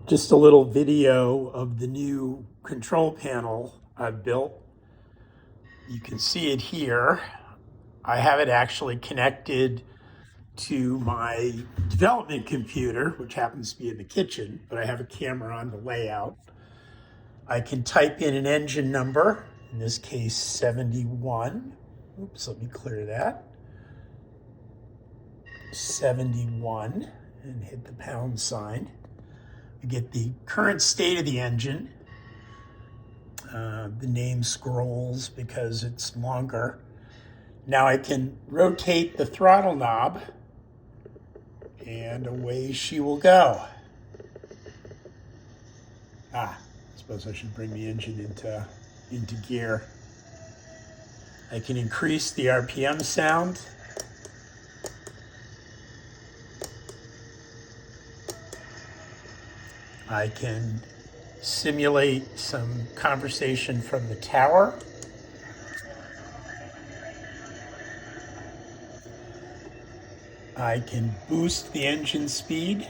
Just a little video of the new control panel I've built. You can see it here. I have it actually connected to my development computer, which happens to be in the kitchen, but I have a camera on the layout. I can type in an engine number, in this case 71. Oops, let me clear that. 71, and hit the pound sign. We get the current state of the engine. The name scrolls because it's longer. Now I can rotate the throttle knob and away she will go. I suppose I should bring the engine into gear. I can increase the RPM sound. I can simulate some conversation from the tower. I can boost the engine speed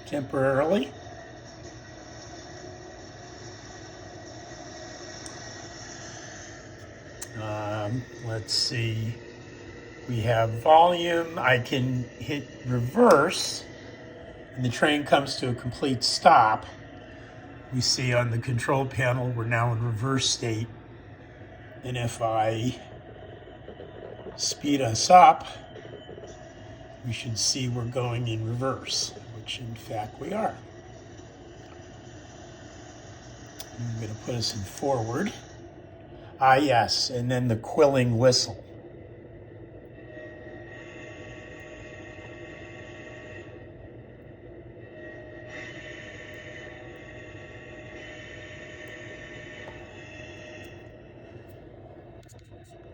temporarily. Let's see. We have volume. I can hit reverse and the train comes to a complete stop. We see on the control panel we're now in reverse state. And if I speed us up, we should see we're going in reverse, which in fact we are. I'm going to put us in forward. Yes, and then the quilling whistle.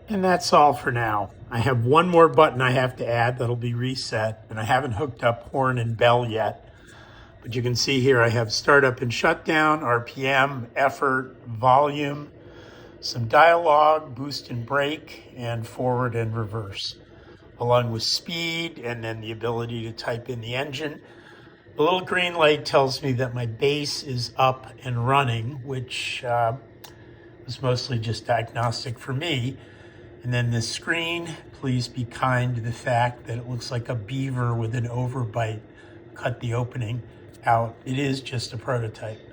And that's all for now. I have one more button I have to add that'll be reset, and I haven't hooked up horn and bell yet. But you can see here I have startup and shutdown, RPM, effort, volume, some dialogue, boost and brake, and forward and reverse, along with speed and then the ability to type in the engine. The little green light tells me that my base is up and running, which was mostly just diagnostic for me. And then this screen, please be kind to the fact that it looks like a beaver with an overbite cut the opening out. It is just a prototype.